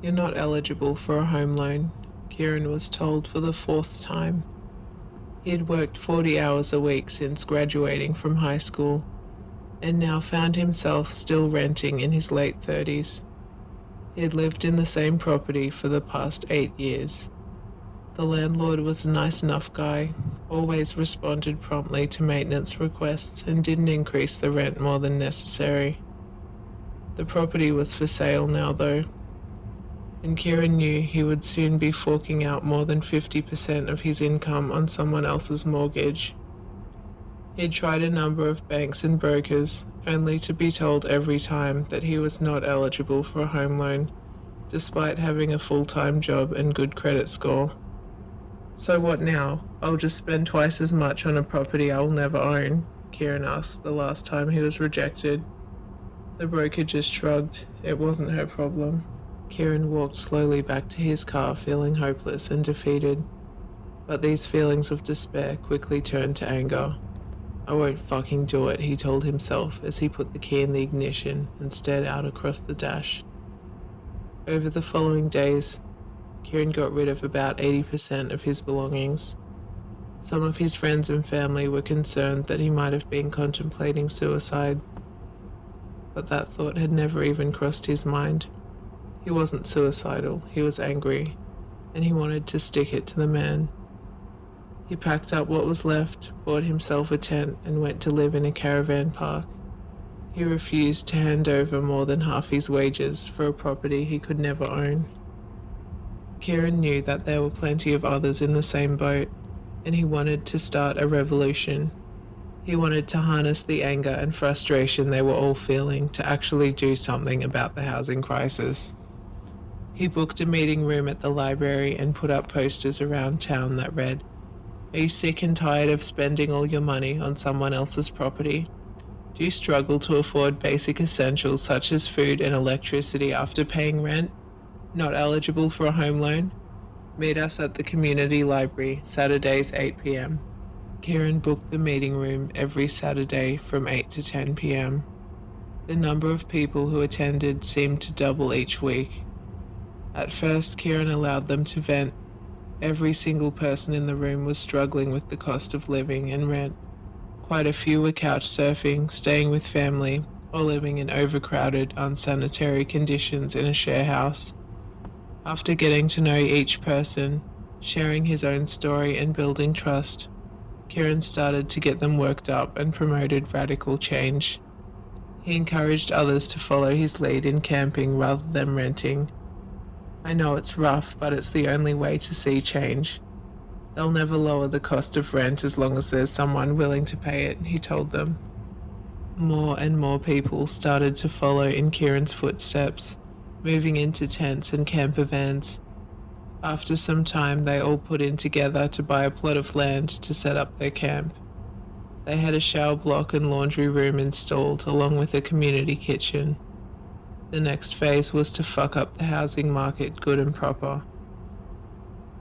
You're not eligible for a home loan, Kieran was told for the fourth time. He had worked 40 hours a week since graduating from high school, and now found himself still renting in his late 30s. He had lived in the same property for the past 8 years. The landlord was a nice enough guy, always responded promptly to maintenance requests and didn't increase the rent more than necessary. The property was for sale now though, and Kieran knew he would soon be forking out more than 50% of his income on someone else's mortgage. He'd tried a number of banks and brokers, only to be told every time that he was not eligible for a home loan, despite having a full-time job and good credit score. So what now? I'll just spend twice as much on a property I will never own, Kieran asked the last time he was rejected. The broker just shrugged. It wasn't her problem. Kieran walked slowly back to his car, feeling hopeless and defeated. But these feelings of despair quickly turned to anger. I won't fucking do it, he told himself as he put the key in the ignition and stared out across the dash. Over the following days, Kieran got rid of about 80% of his belongings. Some of his friends and family were concerned that he might have been contemplating suicide, but that thought had never even crossed his mind. He wasn't suicidal, he was angry, and he wanted to stick it to the man. He packed up what was left, bought himself a tent, and went to live in a caravan park. He refused to hand over more than half his wages for a property he could never own. Kieran knew that there were plenty of others in the same boat, and he wanted to start a revolution. He wanted to harness the anger and frustration they were all feeling to actually do something about the housing crisis. He booked a meeting room at the library and put up posters around town that read, "Are you sick and tired of spending all your money on someone else's property? Do you struggle to afford basic essentials such as food and electricity after paying rent? Not eligible for a home loan? Meet us at the community library, Saturdays 8 p.m. Kieran booked the meeting room every Saturday from 8 to 10 p.m. The number of people who attended seemed to double each week. At first, Kieran allowed them to vent. Every single person in the room was struggling with the cost of living and rent. Quite a few were couch surfing, staying with family, or living in overcrowded, unsanitary conditions in a share house. After getting to know each person, sharing his own story and building trust, Kieran started to get them worked up and promoted radical change. He encouraged others to follow his lead in camping rather than renting. "I know it's rough, but it's the only way to see change. They'll never lower the cost of rent as long as there's someone willing to pay it," he told them. More and more people started to follow in Kieran's footsteps, moving into tents and camper vans. After some time, they all put in together to buy a plot of land to set up their camp. They had a shower block and laundry room installed, along with a community kitchen. The next phase was to fuck up the housing market good and proper.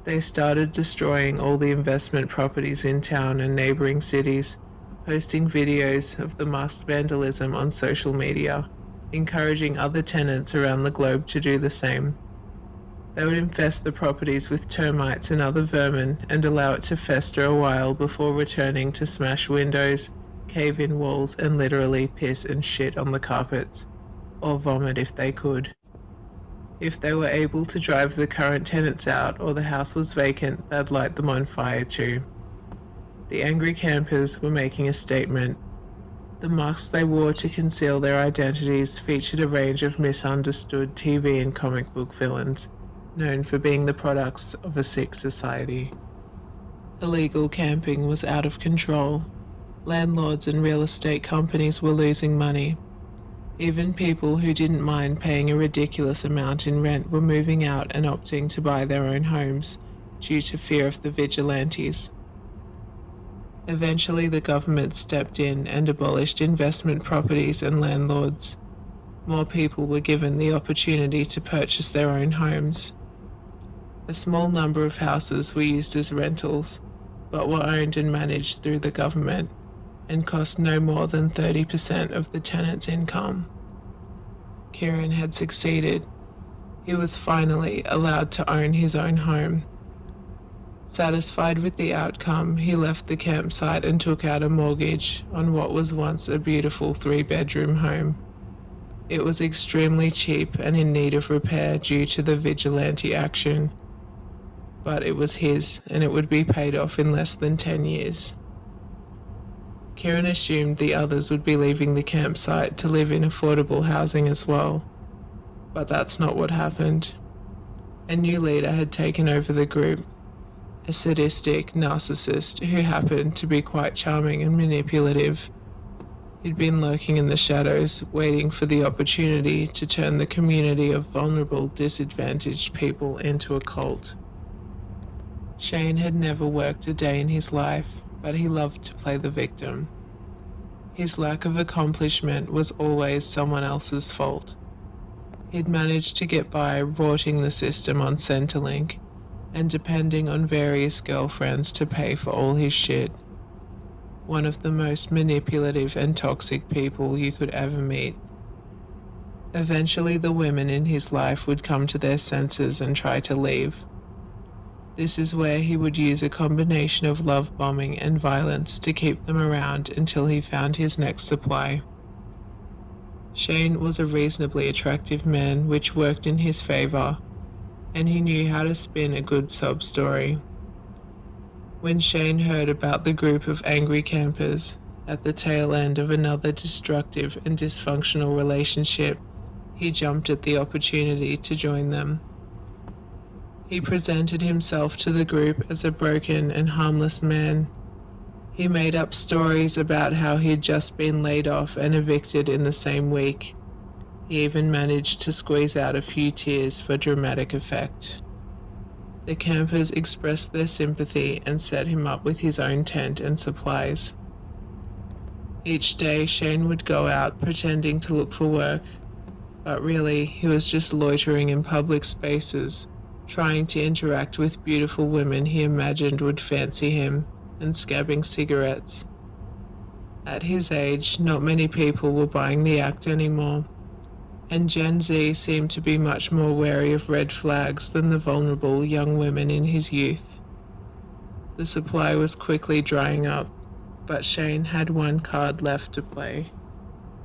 They started destroying all the investment properties in town and neighboring cities, posting videos of the masked vandalism on social media, encouraging other tenants around the globe to do the same. They would infest the properties with termites and other vermin and allow it to fester a while before returning to smash windows, cave in walls, and literally piss and shit on the carpets, or vomit if they could. If they were able to drive the current tenants out or the house was vacant, they'd light them on fire too. The angry campers were making a statement. The masks they wore to conceal their identities featured a range of misunderstood TV and comic book villains, known for being the products of a sick society. Illegal camping was out of control. Landlords and real estate companies were losing money. Even people who didn't mind paying a ridiculous amount in rent were moving out and opting to buy their own homes, due to fear of the vigilantes. Eventually, the government stepped in and abolished investment properties and landlords. More people were given the opportunity to purchase their own homes. A small number of houses were used as rentals, but were owned and managed through the government, and cost no more than 30% of the tenant's income. Kieran had succeeded. He was finally allowed to own his own home. Satisfied with the outcome, he left the campsite and took out a mortgage on what was once a beautiful 3-bedroom home. It was extremely cheap and in need of repair due to the vigilante action, but it was his and it would be paid off in less than 10 years. Kieran assumed the others would be leaving the campsite to live in affordable housing as well, but that's not what happened. A new leader had taken over the group, a sadistic narcissist who happened to be quite charming and manipulative. He'd been lurking in the shadows, waiting for the opportunity to turn the community of vulnerable, disadvantaged people into a cult. Shane had never worked a day in his life, but he loved to play the victim. His lack of accomplishment was always someone else's fault. He'd managed to get by rorting the system on Centrelink and depending on various girlfriends to pay for all his shit. One of the most manipulative and toxic people you could ever meet. Eventually the women in his life would come to their senses and try to leave. This is where he would use a combination of love bombing and violence to keep them around until he found his next supply. Shane was a reasonably attractive man, which worked in his favor, and he knew how to spin a good sob story. When Shane heard about the group of angry campers at the tail end of another destructive and dysfunctional relationship, he jumped at the opportunity to join them. He presented himself to the group as a broken and harmless man. He made up stories about how he'd just been laid off and evicted in the same week. He even managed to squeeze out a few tears for dramatic effect. The campers expressed their sympathy and set him up with his own tent and supplies. Each day Shane would go out pretending to look for work, but really he was just loitering in public spaces, trying to interact with beautiful women he imagined would fancy him, and scabbing cigarettes. At his age, not many people were buying the act anymore, and Gen Z seemed to be much more wary of red flags than the vulnerable young women in his youth. The supply was quickly drying up, but Shane had one card left to play.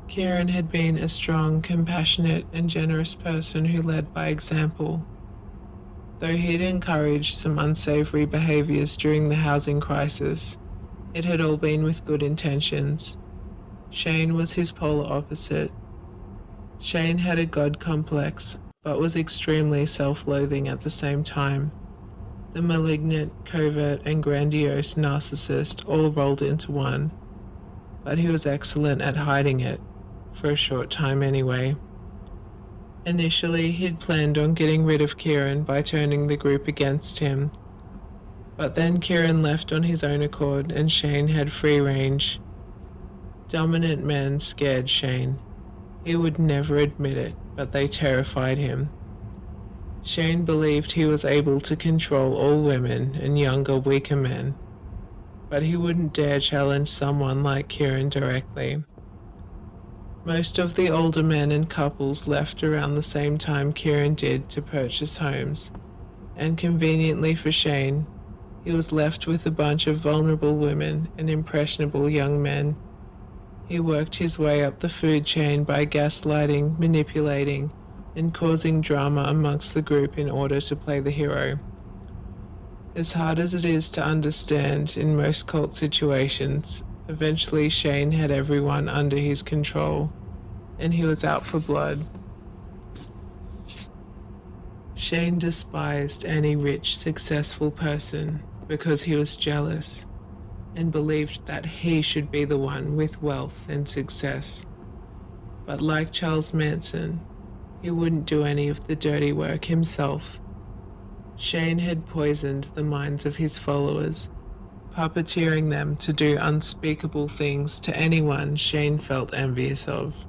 Kieran had been a strong, compassionate, and generous person who led by example. Though he'd encouraged some unsavory behaviors during the housing crisis, it had all been with good intentions. Shane was his polar opposite. Shane had a god complex, but was extremely self-loathing at the same time. The malignant, covert, and grandiose narcissist all rolled into one, but he was excellent at hiding it, for a short time anyway. Initially, he'd planned on getting rid of Kieran by turning the group against him, but then Kieran left on his own accord and Shane had free range. Dominant men scared Shane. He would never admit it, but they terrified him. Shane believed he was able to control all women and younger, weaker men, but he wouldn't dare challenge someone like Kieran directly. Most of the older men and couples left around the same time Kieran did to purchase homes, and conveniently for Shane, he was left with a bunch of vulnerable women and impressionable young men. He worked his way up the food chain by gaslighting, manipulating, and causing drama amongst the group in order to play the hero. As hard as it is to understand in most cult situations, eventually Shane had everyone under his control, and he was out for blood. Shane despised any rich, successful person because he was jealous and believed that he should be the one with wealth and success. But like Charles Manson, he wouldn't do any of the dirty work himself. Shane had poisoned the minds of his followers, puppeteering them to do unspeakable things to anyone Shane felt envious of.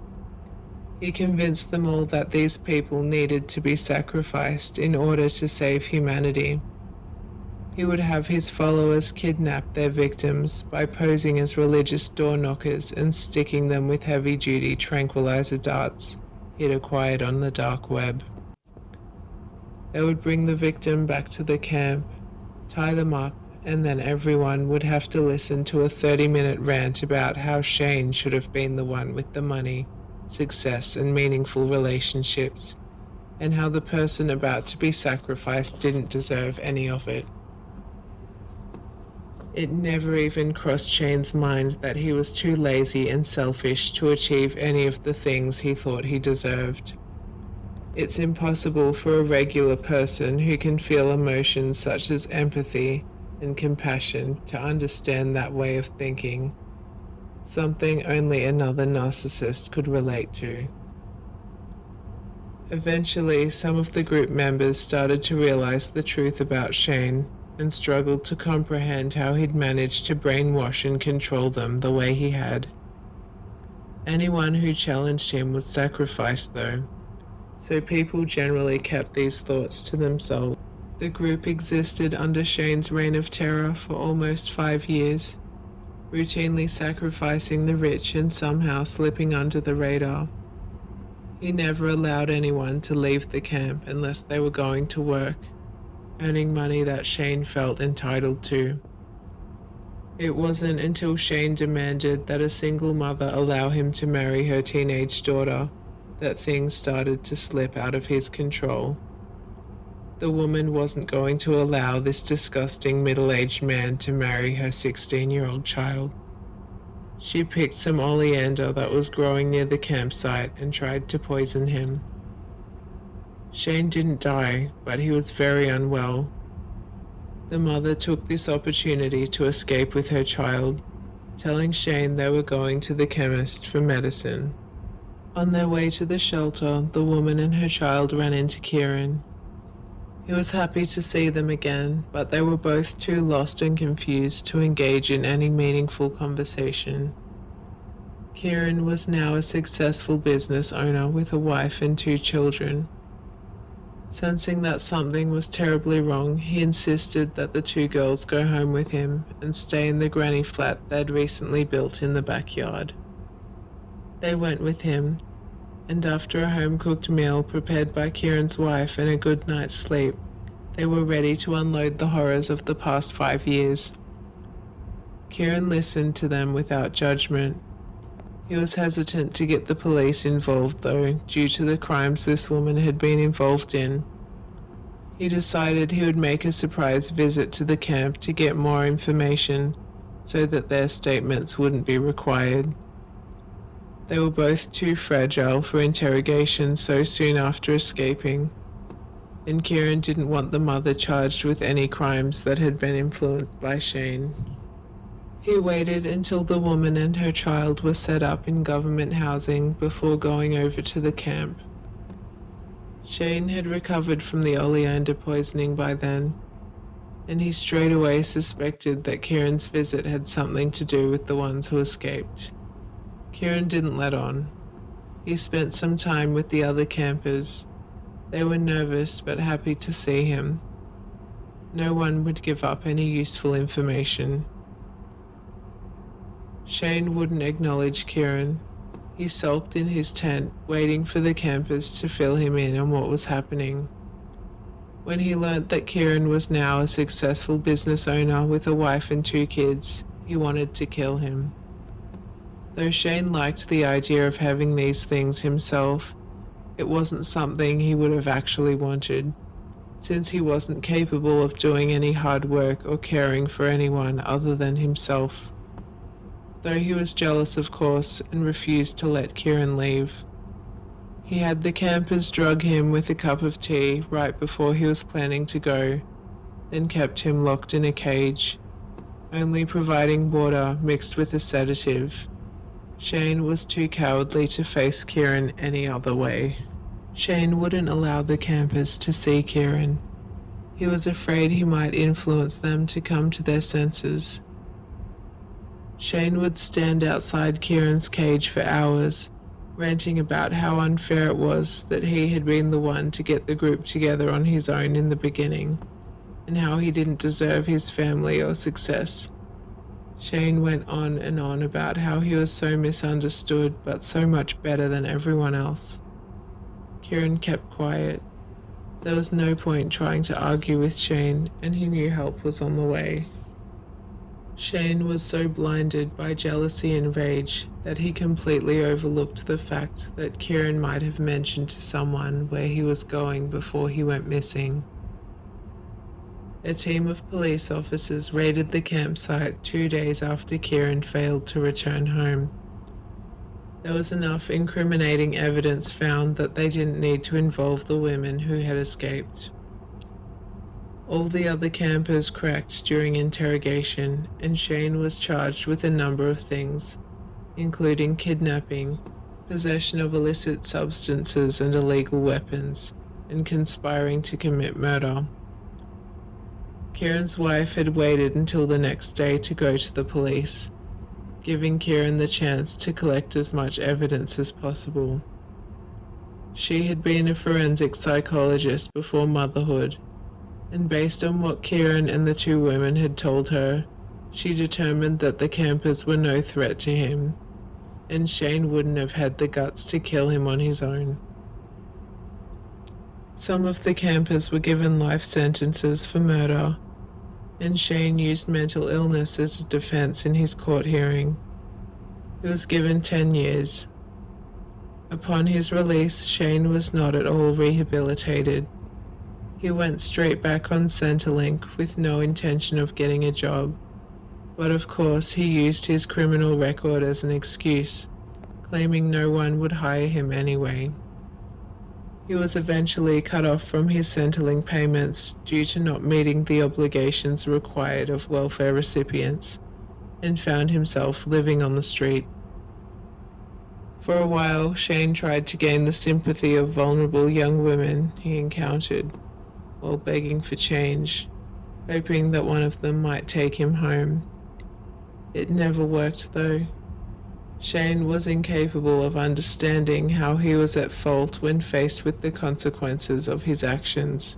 He convinced them all that these people needed to be sacrificed in order to save humanity. He would have his followers kidnap their victims by posing as religious door knockers and sticking them with heavy-duty tranquilizer darts he'd acquired on the dark web. They would bring the victim back to the camp, tie them up, and then everyone would have to listen to a 30-minute rant about how Shane should have been the one with the money, success, and meaningful relationships, and how the person about to be sacrificed didn't deserve any of it. It never even crossed Shane's mind that he was too lazy and selfish to achieve any of the things he thought he deserved. It's impossible for a regular person who can feel emotions such as empathy and compassion to understand that way of thinking, something only another narcissist could relate to. Eventually, some of the group members started to realize the truth about Shane and struggled to comprehend how he'd managed to brainwash and control them the way he had. Anyone who challenged him was sacrificed, though, so people generally kept these thoughts to themselves. The group existed under Shane's reign of terror for almost 5 years, routinely sacrificing the rich and somehow slipping under the radar. He never allowed anyone to leave the camp unless they were going to work, earning money that Shane felt entitled to. It wasn't until Shane demanded that a single mother allow him to marry her teenage daughter that things started to slip out of his control. The woman wasn't going to allow this disgusting middle-aged man to marry her 16-year-old child. She picked some oleander that was growing near the campsite and tried to poison him. Shane didn't die, but he was very unwell. The mother took this opportunity to escape with her child, telling Shane they were going to the chemist for medicine. On their way to the shelter, the woman and her child ran into Kieran. He was happy to see them again, but they were both too lost and confused to engage in any meaningful conversation. Kieran was now a successful business owner with a wife and 2 children. Sensing that something was terribly wrong, he insisted that the 2 girls go home with him and stay in the granny flat they'd recently built in the backyard. They went with him, and after a home-cooked meal prepared by Kieran's wife and a good night's sleep, they were ready to unload the horrors of the past 5 years. Kieran listened to them without judgment. He was hesitant to get the police involved, though, due to the crimes this woman had been involved in. He decided he would make a surprise visit to the camp to get more information so that their statements wouldn't be required. They were both too fragile for interrogation so soon after escaping, and Kieran didn't want the mother charged with any crimes that had been influenced by Shane. He waited until the woman and her child were set up in government housing before going over to the camp. Shane had recovered from the oleander poisoning by then, and he straight away suspected that Kieran's visit had something to do with the ones who escaped. Kieran didn't let on. He spent some time with the other campers. They were nervous but happy to see him. No one would give up any useful information. Shane wouldn't acknowledge Kieran. He sulked in his tent, waiting for the campers to fill him in on what was happening. When he learnt that Kieran was now a successful business owner with a wife and 2 kids, he wanted to kill him. Though Shane liked the idea of having these things himself, it wasn't something he would have actually wanted, since he wasn't capable of doing any hard work or caring for anyone other than himself. Though he was jealous, of course, and refused to let Kieran leave. He had the campers drug him with a cup of tea right before he was planning to go, then kept him locked in a cage, only providing water mixed with a sedative. Shane was too cowardly to face Kieran any other way. Shane wouldn't allow the campers to see Kieran. He was afraid he might influence them to come to their senses. Shane would stand outside Kieran's cage for hours, ranting about how unfair it was that he had been the one to get the group together on his own in the beginning, and how he didn't deserve his family or success. Shane went on and on about how he was so misunderstood but so much better than everyone else. Kieran kept quiet. There was no point trying to argue with Shane, and he knew help was on the way. Shane was so blinded by jealousy and rage that he completely overlooked the fact that Kieran might have mentioned to someone where he was going before he went missing. A team of police officers raided the campsite 2 days after Kieran failed to return home. There was enough incriminating evidence found that they didn't need to involve the women who had escaped. All the other campers cracked during interrogation, and Shane was charged with a number of things, including kidnapping, possession of illicit substances and illegal weapons, and conspiring to commit murder. Kieran's wife had waited until the next day to go to the police, giving Kieran the chance to collect as much evidence as possible. She had been a forensic psychologist before motherhood, and based on what Kieran and the two women had told her, she determined that the campers were no threat to him, and Shane wouldn't have had the guts to kill him on his own. Some of the campers were given life sentences for murder, and Shane used mental illness as a defense in his court hearing. He was given 10 years. Upon his release, Shane was not at all rehabilitated. He went straight back on Centrelink with no intention of getting a job, but of course he used his criminal record as an excuse, claiming no one would hire him anyway. He was eventually cut off from his Centrelink payments due to not meeting the obligations required of welfare recipients, and found himself living on the street. For a while, Shane tried to gain the sympathy of vulnerable young women he encountered, while begging for change, hoping that one of them might take him home. It never worked though. Shane was incapable of understanding how he was at fault when faced with the consequences of his actions,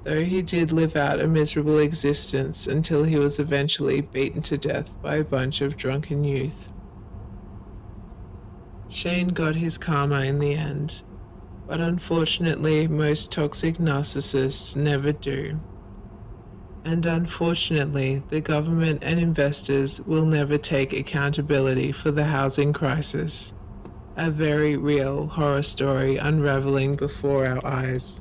though he did live out a miserable existence until he was eventually beaten to death by a bunch of drunken youth. Shane got his karma in the end, but unfortunately most toxic narcissists never do. And unfortunately, the government and investors will never take accountability for the housing crisis, a very real horror story unraveling before our eyes.